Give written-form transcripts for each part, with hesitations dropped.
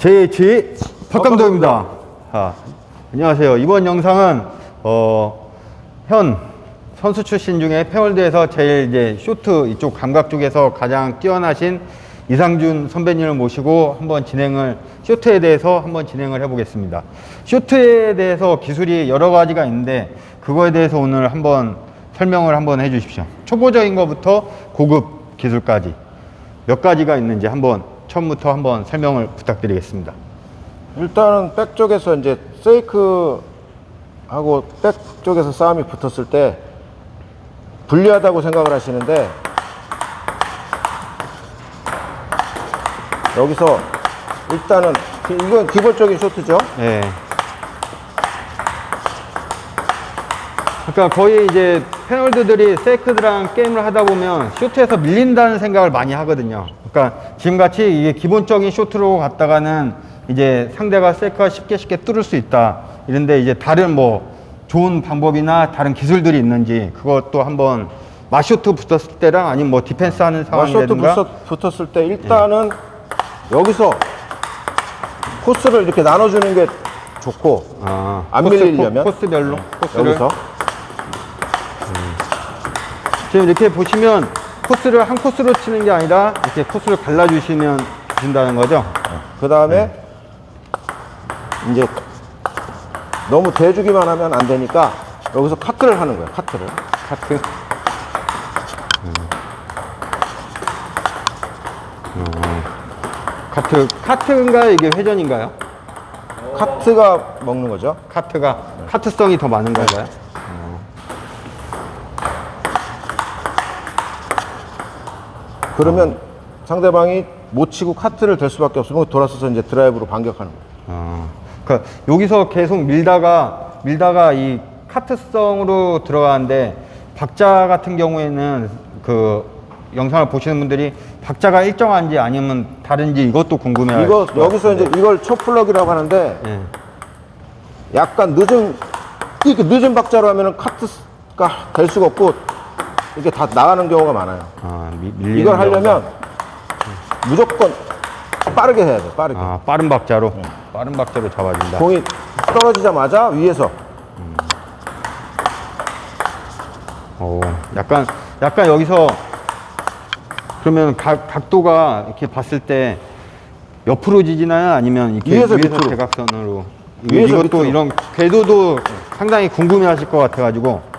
JH 박감독입니다. 안녕하세요. 이번 영상은 현 선수 출신 중에 펜월드에서 제일 이제 쇼트 이쪽 감각 쪽에서 가장 뛰어나신 이상준 선배님을 모시고 한번 쇼트에 대해서 한번 진행을 해보겠습니다. 쇼트에 대해서 기술이 여러 가지가 있는데 그거에 대해서 오늘 한번 설명을 한번 해주십시오. 초보적인 것부터 고급 기술까지 몇 가지가 있는지 처음부터 한번 설명을 부탁드리겠습니다. 일단은 백 쪽에서 이제 세이크하고 백 쪽에서 싸움이 붙었을 때 불리하다고 생각을 하시는데, 여기서 일단은 이건 기본적인 쇼트죠. 네. 그러니까 거의 이제 펜월드들이 세이크드랑 게임을 하다 보면 쇼트에서 밀린다는 생각을 많이 하거든요. 그러니까 지금같이 이게 기본적인 쇼트로 갔다가는 이제 상대가 세이크가 쉽게 뚫을 수 있다. 이런데 이제 다른 좋은 방법이나 다른 기술들이 있는지 그것도 한번 마쇼트 붙었을 때랑 아니면 디펜스 하는 상황이라든가. 마쇼트 붙었을 때 일단은 여기서 코스를 이렇게 나눠주는 게 좋고, 안 밀리려면 코스별로 코스를 여기서 지금 이렇게 보시면 코스를 한 코스로 치는 게 아니라 이렇게 코스를 갈라주시면 주신다는 거죠. 그 다음에 이제 너무 대주기만 하면 안 되니까 여기서 카트를 하는 거예요. 카트. 카트인가요? 이게 회전인가요? 카트가 먹는 거죠. 카트성이 더 많은 건가요? 그러면 상대방이 못 치고 카트를 댈 수밖에 없으면 돌아서서 이제 드라이브로 반격하는 거예요. 그러니까 여기서 계속 밀다가 이 카트성으로 들어가는데, 박자 같은 경우에는 그 영상을 보시는 분들이 박자가 일정한지 아니면 다른지 이것도 궁금해요. 여기서 이제 이걸 초플럭이라고 하는데, 네. 약간 이렇게 늦은 박자로 하면은 카트가 될 수가 없고 이게 다 나가는 경우가 많아요. 이걸 하려면 무조건 빠르게 해야 돼. 빠르게. 빠른 박자로. 빠른 박자로 잡아준다. 공이 떨어지자마자 위에서. 약간 여기서 그러면 각도가 이렇게 봤을 때 옆으로 지지나요? 아니면 이렇게 위에서 대각선으로? 이것도 밑으로. 이런 궤도도 상당히 궁금해 하실 것 같아가지고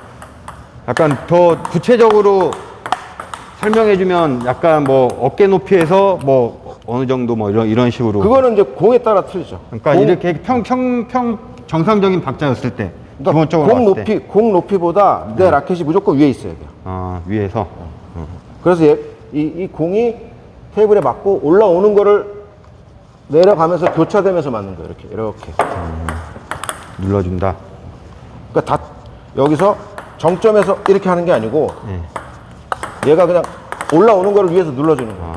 약간 더 구체적으로 설명해주면 약간 어깨 높이에서 어느 정도 이런 식으로. 그거는 이제 공에 따라 틀리죠. 그러니까 이렇게 정상적인 박자였을 때. 그러니까 기본적으로 공 높이보다 내 라켓이 무조건 위에 있어야 돼요. 위에서. 그래서 이 공이 테이블에 맞고 올라오는 거를 내려가면서 교차되면서 맞는 거예요. 이렇게. 눌러준다. 그러니까 여기서 정점에서 이렇게 하는 게 아니고, 얘가 그냥 올라오는 거를 위에서 눌러주는 거예요.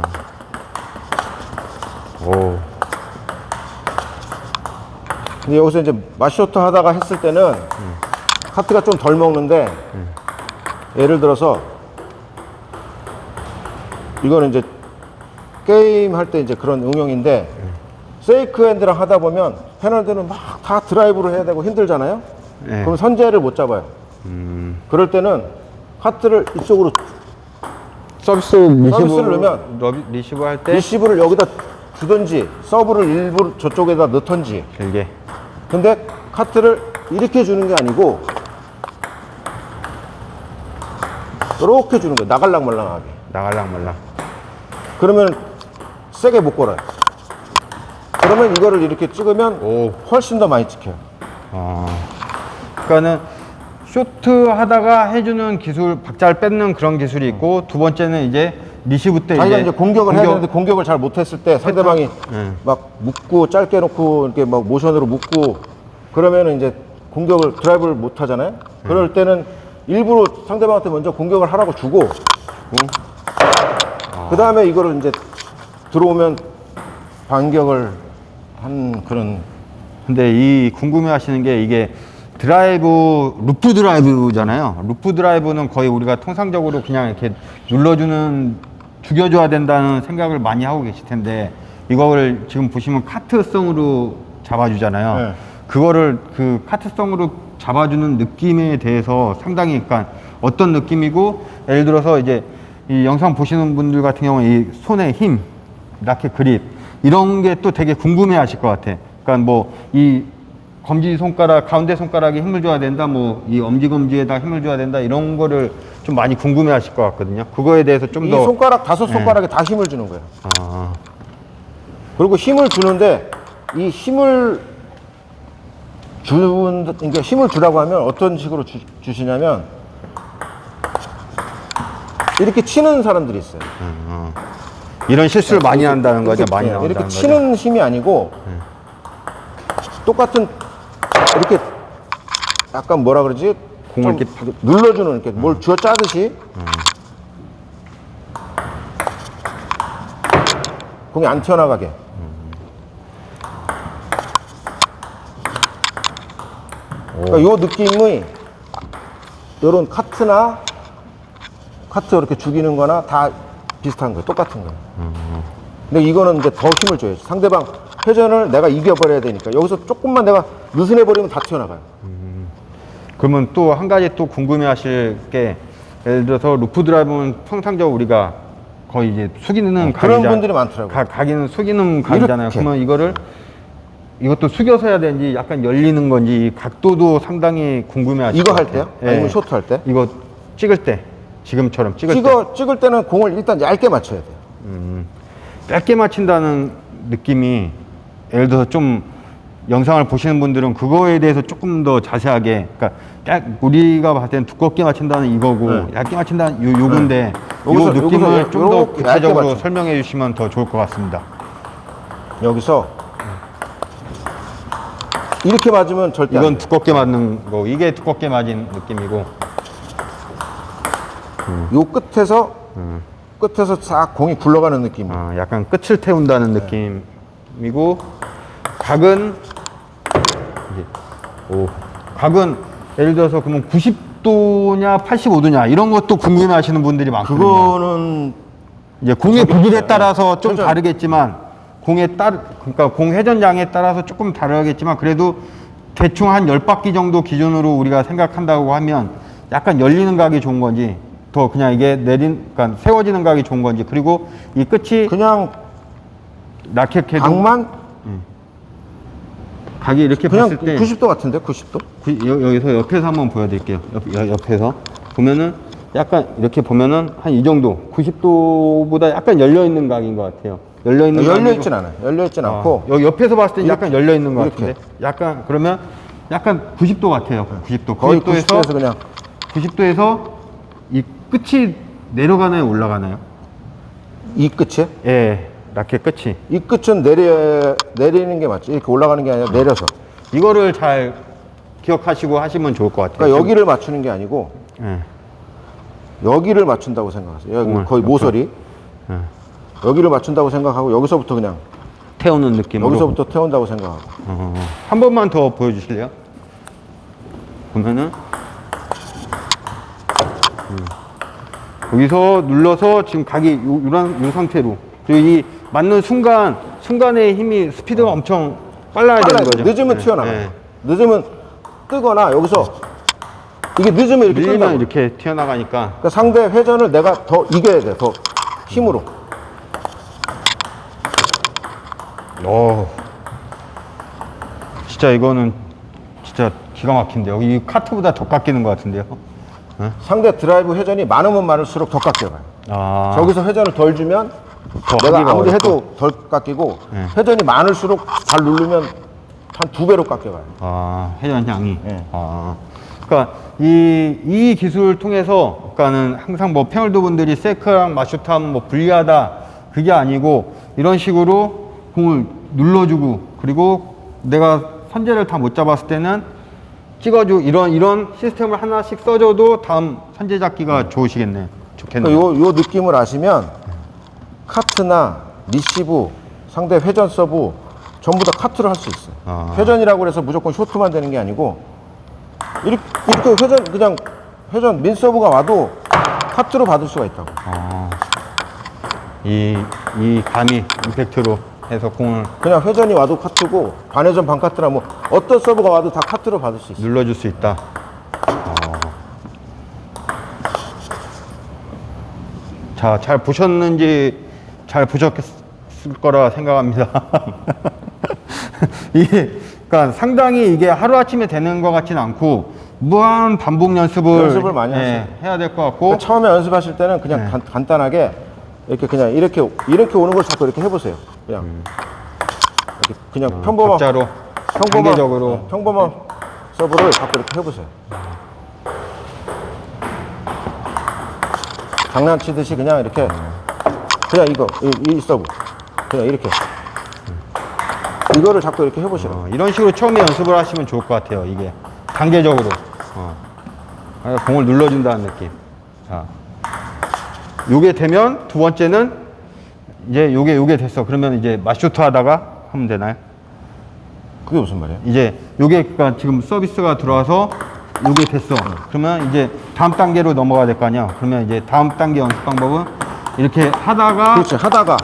근데 여기서 이제 마쇼트 하다가 했을 때는 카트가 좀 덜 먹는데, 예를 들어서 이거는 이제 게임 할 때 이제 그런 응용인데, 세이크 핸드랑 하다 보면 펜월드는 막 다 드라이브를 해야 되고 힘들잖아요. 그럼 선제를 못 잡아요. 그럴 때는 카트를 이쪽으로 서비스를 넣으면 리시브 할 때 리시브를 여기다 주든지 서브를 일부러 저쪽에다 넣던지. 길게. 근데 카트를 이렇게 주는 게 아니고 이렇게 주는 거예요. 나갈랑말랑하게. 그러면 세게 못 걸어요. 그러면 이거를 이렇게 찍으면 훨씬 더 많이 찍혀요. 그러니까는 쇼트 하다가 해주는 기술, 박자를 뺏는 그런 기술이 있고, 두 번째는 이제 리시브 때 자기가 이제 공격을 해야 되는데 공격을 잘 못했을 때 상대방이 막 묶고 짧게 놓고 이렇게 막 모션으로 묶고 그러면은 이제 드라이브를 못 하잖아요. 그럴 때는 일부러 상대방한테 먼저 공격을 하라고 주고, 그 다음에 이거를 이제 들어오면 반격을 한 그런. 근데 이 궁금해 하시는 게 이게 루프 드라이브잖아요. 루프 드라이브는 거의 우리가 통상적으로 그냥 이렇게 눌러주는, 죽여줘야 된다는 생각을 많이 하고 계실 텐데, 이거를 지금 보시면 카트성으로 잡아주잖아요. 네. 그거를 그 카트성으로 잡아주는 느낌에 대해서 상당히 그러니까 어떤 느낌이고, 예를 들어서 이제 이 영상 보시는 분들 같은 경우는 이 손의 힘, 라켓 그립 이런 게 또 되게 궁금해 하실 것 같아. 그러니까 뭐 이 검지 손가락, 가운데 손가락에 힘을 줘야 된다, 뭐 이 엄지검지에다 힘을 줘야 된다, 이런 거를 좀 많이 궁금해 하실 것 같거든요. 그거에 대해서 좀 이 더. 손가락 5손가락에 다 힘을 주는 거예요. 아, 그리고 힘을 주는데 이 힘을 그러니까 힘을 주라고 하면 어떤 식으로 주시냐면 이렇게 치는 사람들이 있어요. 이런 실수를 많이 한다는 거죠. 많이 이렇게 나온다는 거죠. 치는 힘이 아니고 똑같은 이렇게 약간 뭐라 그러지? 공을 좀 눌러주는 이렇게 뭘 쥐어 짜듯이 공이 안 튀어나가게. 그러니까 요 느낌이 요런 카트 이렇게 죽이는 거나 다 비슷한 거예요. 똑같은 거예요. 근데 이거는 이제 더 힘을 줘야지. 상대방 회전을 내가 이겨버려야 되니까. 여기서 조금만 내가 느슨해버리면 다 튀어나가요. 그러면 또 한 가지 또 궁금해 하실 게, 예를 들어서 루프 드라이브는 평상적으로 우리가 거의 이제 숙이는 그런 분들이 많더라고요. 각이는 숙이는 각이잖아요. 이렇게. 그러면 이것도 숙여서 해야 되는지 약간 열리는 건지 각도도 상당히 궁금해 하실 이거 것 할 같아요. 때요? 아니면 쇼트 할 때? 이거 찍을 때, 지금처럼 찍을 때 찍을 때는 공을 일단 얇게 맞춰야 돼요. 짧게 맞춘다는 느낌이, 예를 들어서 좀 영상을 보시는 분들은 그거에 대해서 조금 더 자세하게, 그러니까 우리가 봤을 때는 두껍게 맞춘다는 이거고, 네. 얇게 맞춘다는 요건데, 요 여기서 느낌을 좀 더 요렇게 얇게 구체적으로 맞춰. 설명해 주시면 더 좋을 것 같습니다. 여기서 이렇게 맞으면 절대 안 이건 돼요. 두껍게 맞는 거, 이게 두껍게 맞은 느낌이고, 요 끝에서 싹 공이 굴러가는 느낌이에요. 약간 끝을 태운다는 느낌이고, 각은 각은 예를 들어서 그러면 90도냐 85도냐 이런 것도 궁금해 하시는 분들이 많거든요. 그거는 이제 공의 구질에 따라서 좀 회전. 다르겠지만, 그러니까 공 회전량에 따라서 조금 다르겠지만, 그래도 대충 한 10바퀴 정도 기준으로 우리가 생각한다고 하면 약간 열리는 각이 좋은 건지, 더 그냥 이게 그러니까 세워지는 각이 좋은 건지, 그리고 이 끝이 그냥 라켓해도 각만 각이 이렇게 그냥 봤을 때 90도 같은데 90도? 여기서 옆에서 한번 보여드릴게요. 옆에서 보면은 약간 이렇게 보면은 한 이 정도, 90도보다 약간 열려 있는 각인 것 같아요. 열려 열려있진 않아요. 열려있진 않고 여기 옆에서 봤을 때 약간 열려 있는 것 이렇게. 같은데, 약간 그러면 약간 90도 같아요. 90도. 거의 90도에서 그냥 90도에서 이 끝이 내려가나요, 올라가나요? 이 끝에 예, 라켓 끝이. 이 끝은 내리는 게 맞죠. 이렇게 올라가는 게 아니라 내려서. 이거를 잘 기억하시고 하시면 좋을 것 같아요. 그러니까 여기를 맞추는 게 아니고 예. 여기를 맞춘다고 생각하세요. 여기 공을 거의 모서리. 예. 여기를 맞춘다고 생각하고 여기서부터 그냥 태우는 느낌으로. 여기서부터 태운다고 생각하고. 한 번만 더 보여주실래요? 보면은 여기서 눌러서 지금 각이 요 상태로, 그리고 이 맞는 순간의 힘이 스피드가 엄청 빨라야 되는 거죠. 늦으면 네, 튀어나가요. 네. 늦으면 뜨거나 여기서 이게 늦으면 이렇게 밀리면 뜬다고. 이렇게 튀어나가니까. 그러니까 상대 회전을 내가 더 이겨야 돼. 더 힘으로. 진짜 이거는 진짜 기가 막힌데요. 이 카트보다 더 깎이는 것 같은데요. 상대 드라이브 회전이 많으면 많을수록 더 깎여가요. 아, 저기서 회전을 덜 주면 더 내가 하기가 아무리 어렵고. 해도 덜 깎이고 회전이 많을수록 잘 누르면 한 2배로 깎여가요. 회전량이. 네. 그러니까 이 기술을 통해서, 그러니까는 항상 뭐 페널드 분들이 세크랑 마슈트 하면 뭐 불리하다, 그게 아니고, 이런 식으로 공을 눌러주고, 그리고 내가 선제를 다 못 잡았을 때는 찍어주고, 이런 시스템을 하나씩 써줘도 다음 선제 잡기가 좋으시겠네. 좋겠네요. 그러니까 요 느낌을 아시면 카트나 리시브, 상대 회전 서브 전부 다 카트를 할 수 있어요. 회전이라고 해서 무조건 쇼트만 되는 게 아니고 이렇게 회전 민서브가 와도 카트로 받을 수가 있다고. 이 감이 임팩트로. 해서 공을 그냥 회전이 와도 카트고 반회전 반카트나 뭐 어떤 서브가 와도 다 카트로 받을 수 있어요. 눌러줄 수 있다. 자, 잘 보셨는지 잘 보셨을 거라 생각합니다. 이게 그러니까 상당히 이게 하루아침에 되는 것 같지는 않고 무한 반복 연습을 많이 하세요. 해야 될 것 같고 그러니까 처음에 연습하실 때는 그냥 간단하게 이렇게 그냥 이렇게 오는 걸 자꾸 이렇게 해보세요. 그냥 이렇게 그냥 박자로 단계적으로 평범한 서브를 자꾸 이렇게 해보세요. 장난치듯이 그냥 이렇게 그냥 이 서브 그냥 이렇게 이거를 자꾸 이렇게 해보시라고. 이런 식으로 처음에 연습을 하시면 좋을 것 같아요. 이게 단계적으로 공을 눌러준다는 느낌. 자, 요게 되면 두 번째는 이제 요게 됐어. 그러면 이제 맞쇼트 하다가 하면 되나요? 그게 무슨 말이에요? 이제 요게 그러니까 지금 서비스가 들어와서 요게 됐어. 그러면 이제 다음 단계로 넘어가야 될 거 아니야. 그러면 이제 다음 단계 연습 방법은 이렇게 하다가 그렇지. 하다가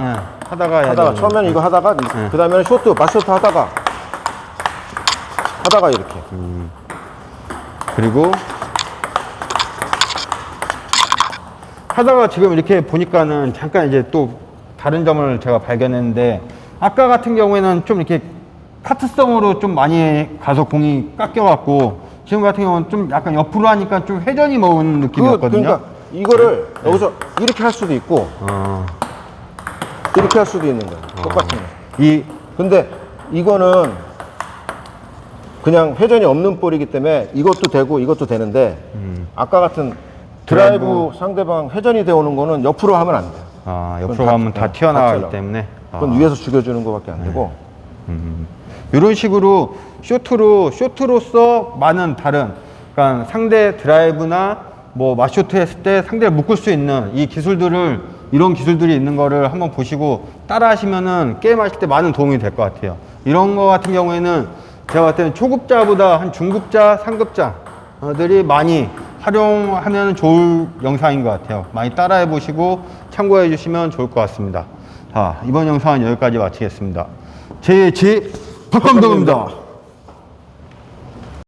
하다가 처음에는 이거 하다가 그 다음에는 맞쇼트 하다가 이렇게 그리고 하다가 지금 이렇게 보니까는 잠깐 이제 또 다른 점을 제가 발견했는데 아까 같은 경우에는 좀 이렇게 카트성으로 좀 많이 가서 공이 깎여갖고 지금 같은 경우는 좀 약간 옆으로 하니까 좀 회전이 먹은 느낌이었거든요. 그러니까 이거를 여기서 이렇게 할 수도 있고 이렇게 할 수도 있는 거예요. 똑같은 거. 근데 이거는 그냥 회전이 없는 볼이기 때문에 이것도 되고 이것도 되는데 아까 같은 드라이브 상대방 회전이 되어 오는 거는 옆으로 하면 안 돼요. 옆으로 가면 다 튀어나가기 때문에. 그건 위에서 죽여주는 것밖에 안 되고. 이런 식으로 쇼트로서 많은 다른, 그러니까 상대 드라이브나 뭐 맞쇼트 했을 때 상대를 묶을 수 있는 이 기술들을, 이런 기술들이 있는 거를 한번 보시고 따라 하시면은 게임 하실 때 많은 도움이 될 것 같아요. 이런 거 같은 경우에는 제가 봤을 때는 초급자보다 한 중급자, 상급자들이 많이 활용하면 좋을 영상인 것 같아요. 많이 따라해 보시고 참고해 주시면 좋을 것 같습니다. 자, 이번 영상은 여기까지 마치겠습니다. 제 박감독입니다.